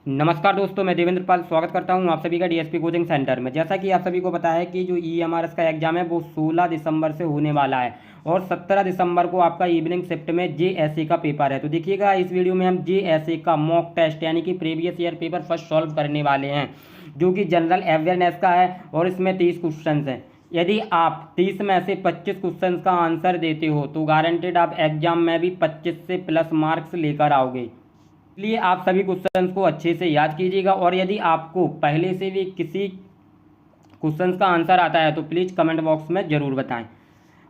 नमस्कार दोस्तों, मैं देवेंद्र पाल स्वागत करता हूं आप सभी का डीएसपी कोचिंग सेंटर में। जैसा कि आप सभी को पता है कि जो ईएमआरएस का एग्जाम है वो 16 दिसंबर से होने वाला है और 17 दिसंबर को आपका इवनिंग शिफ्ट में जेएसए का पेपर है। तो देखिएगा, इस वीडियो में हम जेएसए का मॉक टेस्ट यानी कि previous year paper first solve करने वाले हैं, जो कि जनरल अवेयरनेस का है और इसमें 30 क्वेश्चन हैं। यदि आप 30 में से 25 क्वेश्चन का आंसर देते हो तो गारंटेड आप एग्जाम में भी 25 से प्लस मार्क्स लेकर आओगे। इसलिए आप सभी क्वेश्चंस को अच्छे से याद कीजिएगा और यदि आपको पहले से भी किसी क्वेश्चंस का आंसर आता है तो प्लीज़ कमेंट बॉक्स में ज़रूर बताएं।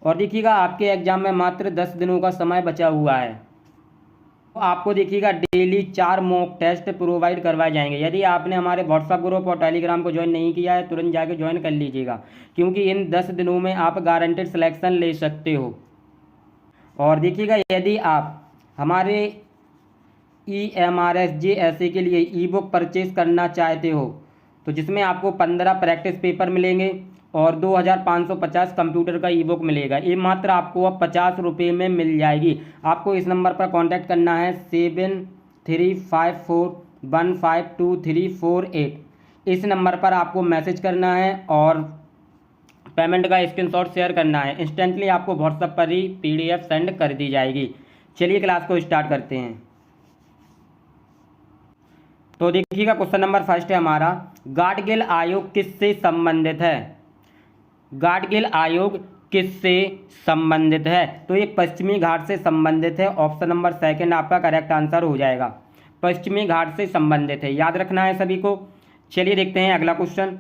और देखिएगा, आपके एग्जाम में मात्र 10 दिनों का समय बचा हुआ है। तो आपको देखिएगा डेली 4 मॉक टेस्ट प्रोवाइड करवाए जाएंगे। यदि आपने हमारे व्हाट्सएप ग्रुप और टेलीग्राम को ज्वाइन नहीं किया है तुरंत जाके ज्वाइन कर लीजिएगा, क्योंकि इन 10 दिनों में आप गारंटेड सिलेक्शन ले सकते हो। और देखिएगा, यदि आप हमारे ईएमआरएस जेएसए के लिए ई बुक परचेज करना चाहते हो तो जिसमें आपको 15 प्रैक्टिस पेपर मिलेंगे और 2550 कंप्यूटर का ई बुक मिलेगा। ये मात्र आपको अब 50 रुपये में मिल जाएगी। आपको इस नंबर पर कांटेक्ट करना है 7354152348। इस नंबर पर आपको मैसेज करना है और पेमेंट का स्क्रीनशॉट शेयर करना है। इंस्टेंटली आपको व्हाट्सएप पर ही PDF सेंड कर दी जाएगी। चलिए क्लास को स्टार्ट करते हैं। तो देखिएगा, क्वेश्चन नंबर फर्स्ट है हमारा, गाडगिल आयोग किससे संबंधित है? गाडगिल आयोग किससे संबंधित है? तो ये पश्चिमी घाट से संबंधित है। ऑप्शन नंबर सेकंड आपका करेक्ट आंसर हो जाएगा। पश्चिमी घाट से संबंधित है, याद रखना है सभी को। चलिए देखते हैं अगला क्वेश्चन।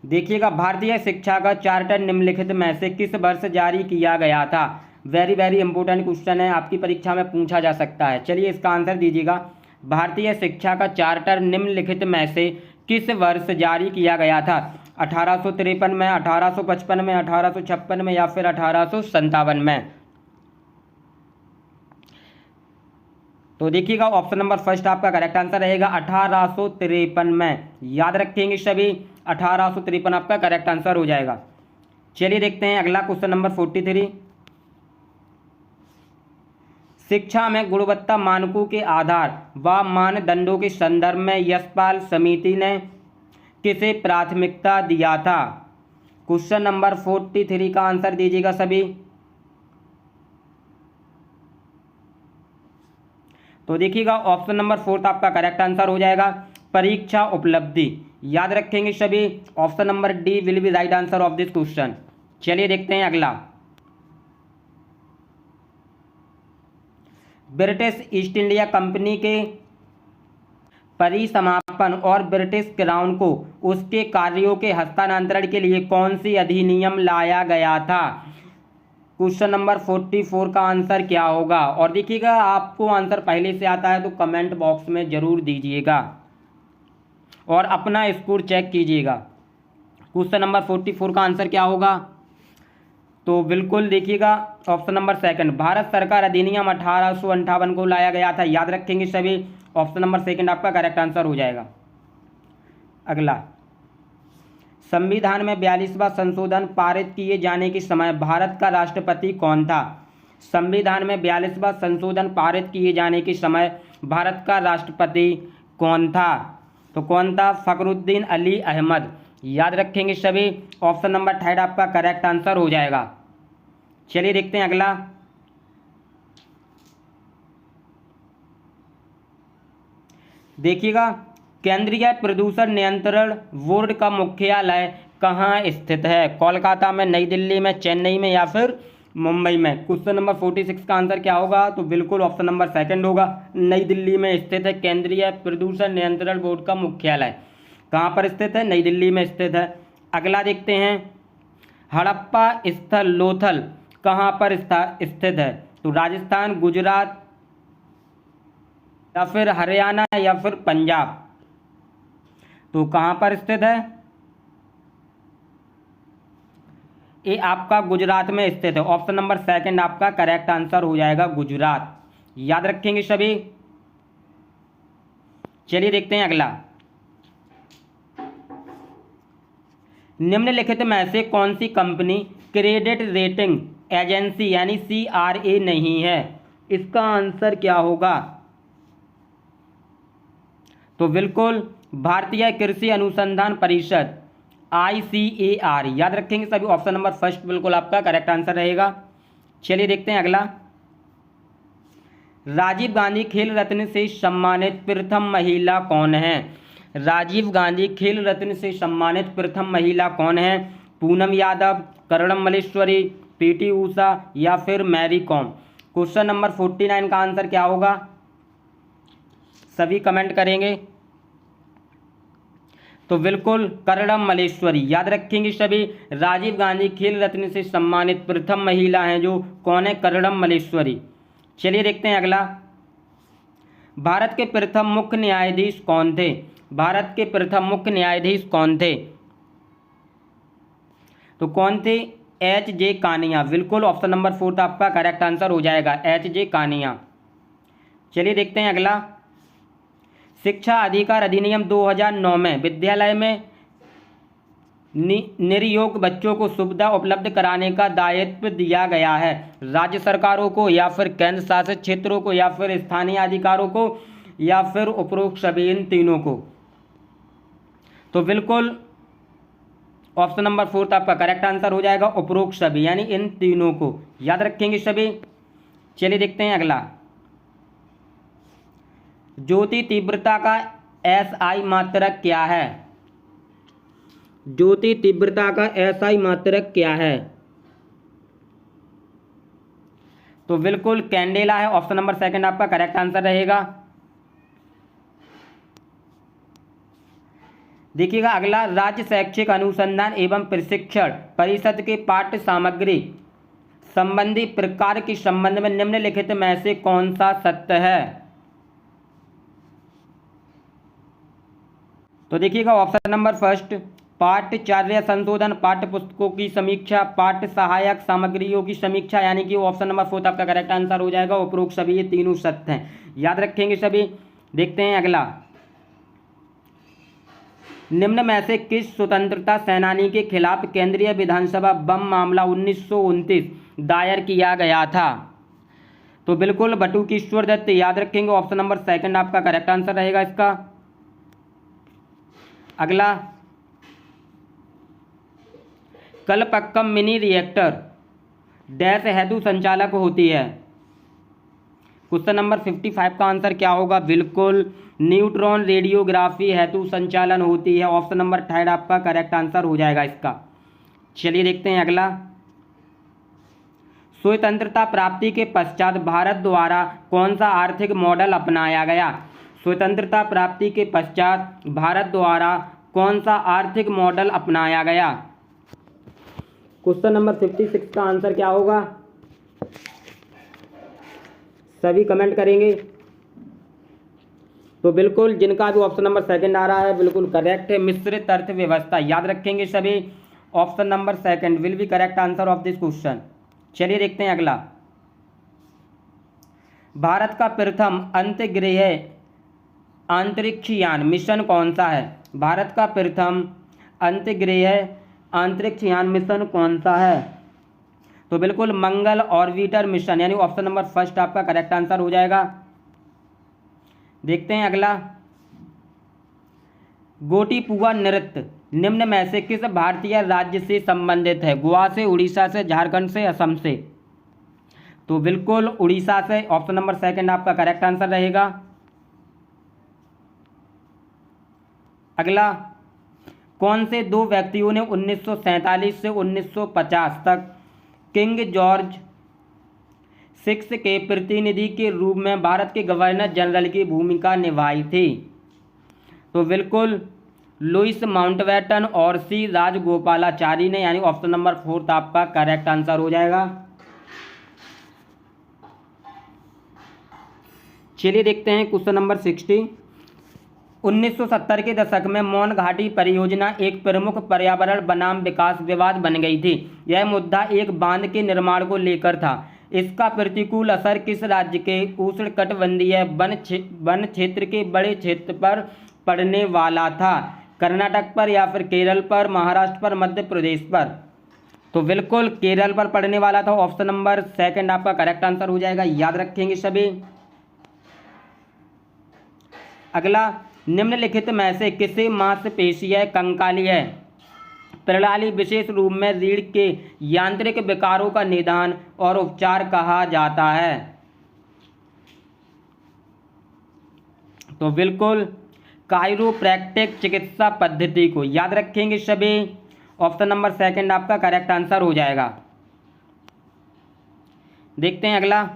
देखिएगा, भारतीय शिक्षा का चार्टर निम्नलिखित में से किस वर्ष जारी किया गया था? वेरी वेरी इंपॉर्टेंट क्वेश्चन है, आपकी परीक्षा में पूछा जा सकता है। चलिए इसका आंसर दीजिएगा। भारतीय शिक्षा का चार्टर निम्नलिखित में से किस वर्ष जारी किया गया था? 1853 में, 1855 में, 1856 में या फिर 1857 में? तो देखिएगा, ऑप्शन नंबर फर्स्ट आपका करेक्ट आंसर रहेगा 1853 में। याद रखेंगे सभी, 1853 आपका करेक्ट आंसर हो जाएगा। चलिए देखते हैं अगला क्वेश्चन नंबर 43। शिक्षा में गुणवत्ता मानकों के आधार व मानदंडों के संदर्भ में यशपाल समिति ने किसे प्राथमिकता दिया था? क्वेश्चन नंबर 43 का आंसर दीजिएगा सभी। तो देखिएगा, ऑप्शन नंबर 4 आपका करेक्ट आंसर हो जाएगा, परीक्षा उपलब्धि। याद रखेंगे सभी, option number D will be right answer of this question. चलिए देखते हैं अगला। ब्रिटिश ईस्ट इंडिया कंपनी के परिसमापन और ब्रिटिश क्राउन को उसके कार्यों के हस्तांतरण के लिए कौन सी अधिनियम लाया गया था? क्वेश्चन नंबर 44 का आंसर क्या होगा? और देखिएगा, आपको आंसर पहले से आता है तो कमेंट बॉक्स में ज़रूर दीजिएगा और अपना स्कोर चेक कीजिएगा। क्वेश्चन नंबर 44 का आंसर क्या होगा? तो बिल्कुल देखिएगा, ऑप्शन नंबर सेकंड, भारत सरकार अधिनियम 1858 को लाया गया था। याद रखेंगे सभी, ऑप्शन नंबर सेकंड आपका करेक्ट आंसर हो जाएगा। अगला, संविधान में 42वां संशोधन पारित किए जाने के समय भारत का राष्ट्रपति कौन था? संविधान में 42वां संशोधन पारित किए जाने के समय भारत का राष्ट्रपति कौन था? तो कौन था? फखरुद्दीन अली अहमद। याद रखेंगे सभी, ऑप्शन नंबर थर्ड आपका करेक्ट आंसर हो जाएगा। चलिए देखते हैं अगला। देखिएगा, केंद्रीय प्रदूषण नियंत्रण बोर्ड का मुख्यालय कहाँ स्थित है? कोलकाता में, नई दिल्ली में, चेन्नई में या फिर मुंबई में? क्वेश्चन नंबर 46 का आंसर क्या होगा? तो बिल्कुल ऑप्शन नंबर सेकंड होगा, नई दिल्ली में स्थित है केंद्रीय प्रदूषण नियंत्रण बोर्ड का मुख्यालय। कहाँ पर स्थित है? नई दिल्ली में स्थित है। अगला देखते हैं, हड़प्पा स्थल लोथल कहाँ पर स्थित है? तो राजस्थान, गुजरात या फिर हरियाणा या फिर पंजाब? तो कहाँ पर स्थित है? ये आपका गुजरात में स्थित है। ऑप्शन नंबर सेकंड आपका करेक्ट आंसर हो जाएगा, गुजरात। याद रखेंगे सभी। चलिए देखते हैं अगला। निम्नलिखित में से कौन सी कंपनी क्रेडिट रेटिंग एजेंसी यानी CRA नहीं है? इसका आंसर क्या होगा? तो बिल्कुल भारतीय कृषि अनुसंधान परिषद ICAR, याद रखेंगे सभी। ऑप्शन नंबर फर्स्ट बिल्कुल आपका करेक्ट आंसर रहेगा। चलिए देखते हैं अगला। राजीव गांधी खेल रत्न से सम्मानित प्रथम महिला कौन है? राजीव गांधी खेल रत्न से सम्मानित प्रथम महिला कौन है? पूनम यादव, कर्णम मल्लेश्वरी, PT ऊषा या फिर मैरी कॉम। क्वेश्चन नंबर 49 का आंसर क्या होगा? सभी कमेंट करेंगे। तो बिल्कुल कर्णम मल्लेश्वरी, याद रखेंगे सभी। राजीव गांधी खेल रत्न से सम्मानित प्रथम महिला हैं जो कौन है? कर्णम मल्लेश्वरी। चलिए देखते हैं अगला। भारत के प्रथम मुख्य न्यायाधीश कौन थे? भारत के प्रथम मुख्य न्यायाधीश कौन थे? तो कौन थे? HJ कानिया। बिल्कुल ऑप्शन नंबर 4 आपका करेक्ट आंसर हो जाएगा, HJ कानिया। चलिए देखते हैं अगला। शिक्षा अधिकार अधिनियम 2009 में विद्यालय में निरयोग बच्चों को सुविधा उपलब्ध कराने का दायित्व दिया गया है राज्य सरकारों को या फिर केंद्र शासित क्षेत्रों को या फिर स्थानीय अधिकारों को या फिर उपरोक्त सभी, इन तीनों को। तो बिल्कुल ऑप्शन नंबर 4 आपका करेक्ट आंसर हो जाएगा, उपरोक्त सभी, यानी इन तीनों को याद रखेंगे सभी। चलिए देखते हैं अगला। ज्योति तीव्रता का SI मात्रक क्या है? ज्योति तीव्रता का SI मात्रक क्या है? तो बिल्कुल कैंडेला है। ऑप्शन नंबर 2 आपका करेक्ट आंसर रहेगा। देखिएगा अगला। राज्य शैक्षिक अनुसंधान एवं प्रशिक्षण परिषद के पाठ्य सामग्री संबंधी प्रकार के संबंध में निम्नलिखित में से कौन सा सत्य है? तो देखिएगा ऑप्शन नंबर फर्स्ट, पाठ्यचर्या संशोधन, पाठ्य पुस्तकों की समीक्षा, पाठ्य सहायक सामग्रियों की समीक्षा, यानी कि ऑप्शन नंबर 4 आपका करेक्ट आंसर हो जाएगा। उपरोक्त सभी ये तीनों सत्य हैं, याद रखेंगे सभी। देखते हैं अगला। निम्न में से किस स्वतंत्रता सेनानी के खिलाफ केंद्रीय विधानसभा बम मामला 1929 दायर किया गया था? तो बिल्कुल बटुकेश्वर दत्त, याद रखेंगे। ऑप्शन नंबर 2 आपका करेक्ट आंसर रहेगा इसका। अगला। कलपक्कम मिनी रिएक्टर डैश हेतु संचालक होती है? क्वेश्चन नंबर 55 का आंसर क्या होगा? बिल्कुल न्यूट्रॉन रेडियोग्राफी हेतु संचालन होती है। ऑप्शन नंबर 3 आपका करेक्ट आंसर हो जाएगा इसका। चलिए देखते हैं अगला। स्वतंत्रता प्राप्ति के पश्चात भारत द्वारा कौन सा आर्थिक मॉडल अपनाया गया? स्वतंत्रता प्राप्ति के पश्चात भारत द्वारा कौन सा आर्थिक मॉडल अपनाया गया? क्वेश्चन नंबर 56 का आंसर क्या होगा? सभी कमेंट करेंगे। तो बिल्कुल जिनका भी ऑप्शन नंबर 2 आ रहा है बिल्कुल करेक्ट है, मिश्रित अर्थव्यवस्था, याद रखेंगे सभी। Option number 2 will be correct answer of this question. चलिए देखते हैं अगला। भारत का प्रथम अंतरिक्ष यान मिशन कौन सा है? भारत का प्रथम अंतरिक्ष यान मिशन कौन सा है? तो बिल्कुल मंगल ऑर्बिटर मिशन, यानी ऑप्शन नंबर 1 आपका करेक्ट आंसर हो जाएगा। देखते हैं अगला। गोटीपुआ नृत्य निम्न में से किस भारतीय राज्य से संबंधित है? गोवा से, उड़ीसा से, झारखंड से, असम से? तो बिल्कुल उड़ीसा से। ऑप्शन नंबर 2 आपका करेक्ट आंसर रहेगा। अगला। कौन से 2 व्यक्तियों ने 1947 से 1950 तक किंग जॉर्ज 6 के प्रतिनिधि के रूप में भारत के गवर्नर जनरल की भूमिका निभाई थी? तो बिल्कुल लुइस माउंटबेटन और C राजगोपालाचारी ने, यानी ऑप्शन नंबर 4 आपका करेक्ट आंसर हो जाएगा। चलिए देखते हैं क्वेश्चन नंबर 60। 1970 के दशक में मौन घाटी परियोजना एक प्रमुख पर्यावरण बनाम विकास विवाद बन गई थी। यह मुद्दा एक बांध के निर्माण को लेकर था। इसका प्रतिकूल असर किस राज्य के उष्णकटिबंधीय वन क्षेत्र के बड़े क्षेत्र पर पड़ने वाला था? कर्नाटक पर या फिर केरल पर, महाराष्ट्र पर, मध्य प्रदेश पर? तो बिल्कुल केरल पर पड़ने वाला था। ऑप्शन नंबर 2 आपका करेक्ट आंसर हो जाएगा, याद रखेंगे सभी। अगला। निम्नलिखित में से किसे मांसपेशीय कंकालीय प्रणाली विशेष रूप में रीढ़ के यांत्रिक विकारों का निदान और उपचार कहा जाता है? तो बिल्कुल कायरोप्रैक्टिक चिकित्सा पद्धति को याद रखेंगे सभी। ऑप्शन नंबर सेकंड आपका करेक्ट आंसर हो जाएगा। देखते हैं अगला।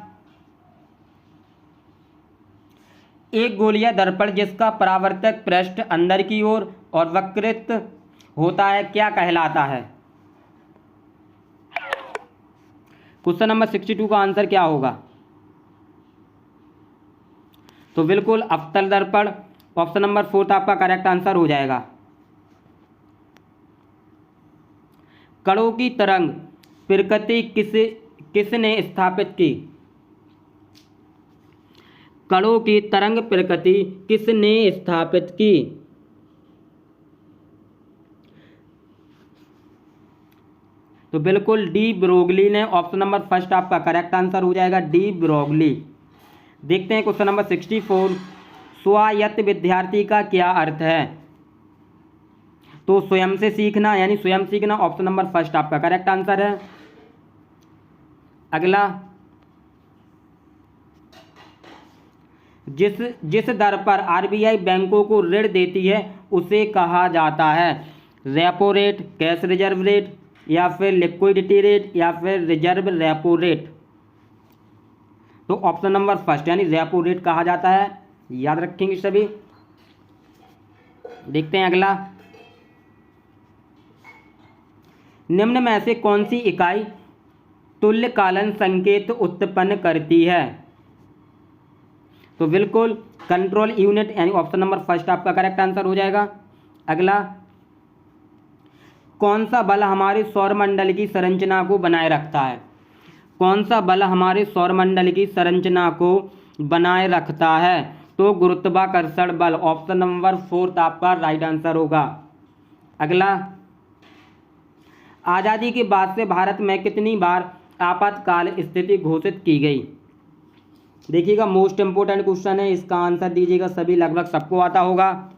एक गोलीय दर्पण जिसका परावर्तक पृष्ठ अंदर की ओर और वक्रित होता है क्या कहलाता है? क्वेश्चन नंबर 62 का आंसर क्या होगा? तो बिल्कुल अवतल दर्पण। ऑप्शन नंबर 4 आपका करेक्ट आंसर हो जाएगा। कणों की तरंग प्रकृति किसने स्थापित की? कणों की तरंग प्रकृति किसने स्थापित की? तो बिल्कुल डी ब्रोगली ने। ऑप्शन नंबर फर्स्ट आपका करेक्ट आंसर हो जाएगा, डी ब्रोगली। देखते हैं क्वेश्चन नंबर 64। स्वायत्त विद्यार्थी का क्या अर्थ है? तो स्वयं से सीखना यानी स्वयं सीखना। ऑप्शन नंबर फर्स्ट आपका करेक्ट आंसर है। अगला, जिस दर पर आरबीआई बैंकों को ऋण देती है उसे कहा जाता है? Repo rate, cash reserve rate, या फिर लिक्विडिटी रेट, या फिर रिजर्व रेपो रेट? तो ऑप्शन नंबर फर्स्ट यानी रेपो रेट कहा जाता है, याद रखेंगे सभी। देखते हैं अगला। निम्न में से कौन सी इकाई तुल्यकालन संकेत उत्पन्न करती है? तो बिल्कुल कंट्रोल यूनिट यानी ऑप्शन नंबर फर्स्ट आपका करेक्ट आंसर हो जाएगा। अगला, कौन सा बल हमारे सौरमंडल की संरचना को बनाए रखता है? कौन सा बल हमारे सौरमंडल की संरचना को बनाए रखता है? तो गुरुत्वाकर्षण बल। ऑप्शन नंबर 4 आपका राइट आंसर होगा। अगला, आज़ादी के बाद से भारत में कितनी बार आपातकाल स्थिति घोषित की गई? देखिएगा मोस्ट इंपोर्टेंट क्वेश्चन है, इसका आंसर दीजिएगा सभी, लगभग सबको आता होगा।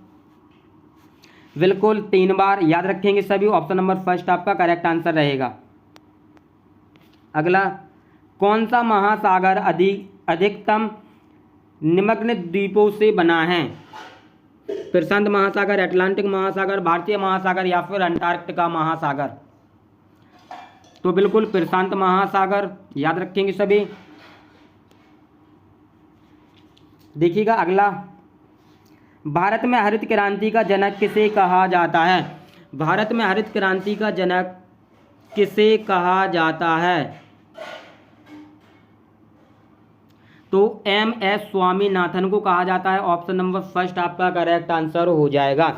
बिल्कुल 3 बार, याद रखेंगे सभी। ऑप्शन नंबर फर्स्ट आपका करेक्ट आंसर रहेगा। अगला, कौन सा महासागर अधिकतम निमग्न द्वीपों से बना है? प्रशांत महासागर, अटलांटिक महासागर, भारतीय महासागर, या फिर अंटार्कटिका महासागर? तो बिल्कुल प्रशांत महासागर, याद रखेंगे सभी। देखिएगा अगला, भारत में हरित क्रांति का जनक किसे कहा जाता है? भारत में हरित क्रांति का जनक किसे कहा जाता है? तो एम.एस. स्वामीनाथन को कहा जाता है। ऑप्शन नंबर फर्स्ट आपका करेक्ट आंसर हो जाएगा।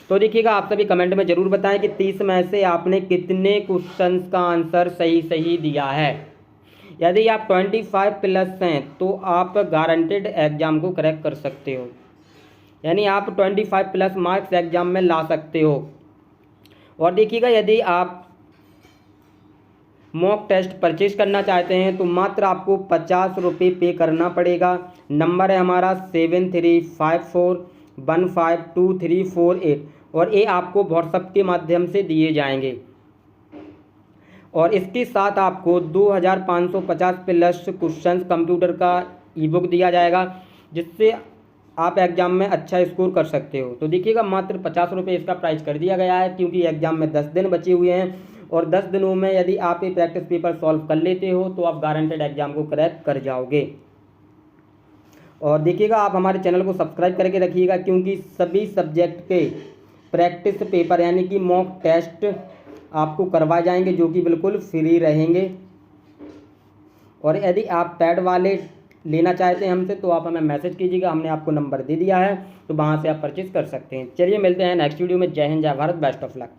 तो देखिएगा आप सभी कमेंट में जरूर बताएं कि 30 में से आपने कितने क्वेश्चंस का आंसर सही दिया है। यदि आप 25+ हैं तो आप गारंटेड एग्जाम को क्रैक कर सकते हो, यानी आप 25+ मार्क्स एग्जाम में ला सकते हो। और देखिएगा यदि आप मॉक टेस्ट परचेज करना चाहते हैं तो मात्र आपको 50 रुपये पे करना पड़ेगा। नंबर है हमारा 7354152348 और ये आपको व्हाट्सएप के माध्यम से दिए जाएंगे। और इसके साथ आपको 2550+ क्वेश्चंस कंप्यूटर का ईबुक दिया जाएगा, जिससे आप एग्ज़ाम में अच्छा स्कोर कर सकते हो। तो देखिएगा मात्र 50 रुपये इसका प्राइस कर दिया गया है, क्योंकि एग्ज़ाम में 10 दिन बचे हुए हैं और 10 दिनों में यदि आप ये प्रैक्टिस पेपर सॉल्व कर लेते हो तो आप गारंटेड एग्जाम को क्रैक कर जाओगे। और देखिएगा आप हमारे चैनल को सब्सक्राइब करके रखिएगा, क्योंकि सभी सब्जेक्ट के प्रैक्टिस पेपर यानी कि मॉक टेस्ट आपको करवाए जाएंगे, जो कि बिल्कुल फ्री रहेंगे। और यदि आप पैड वाले लेना चाहते हैं हमसे तो आप हमें मैसेज कीजिएगा, हमने आपको नंबर दे दिया है, तो वहाँ से आप परचेज़ कर सकते हैं। चलिए मिलते हैं नेक्स्ट वीडियो में। जय हिंद, जय भारत, बेस्ट ऑफ लक।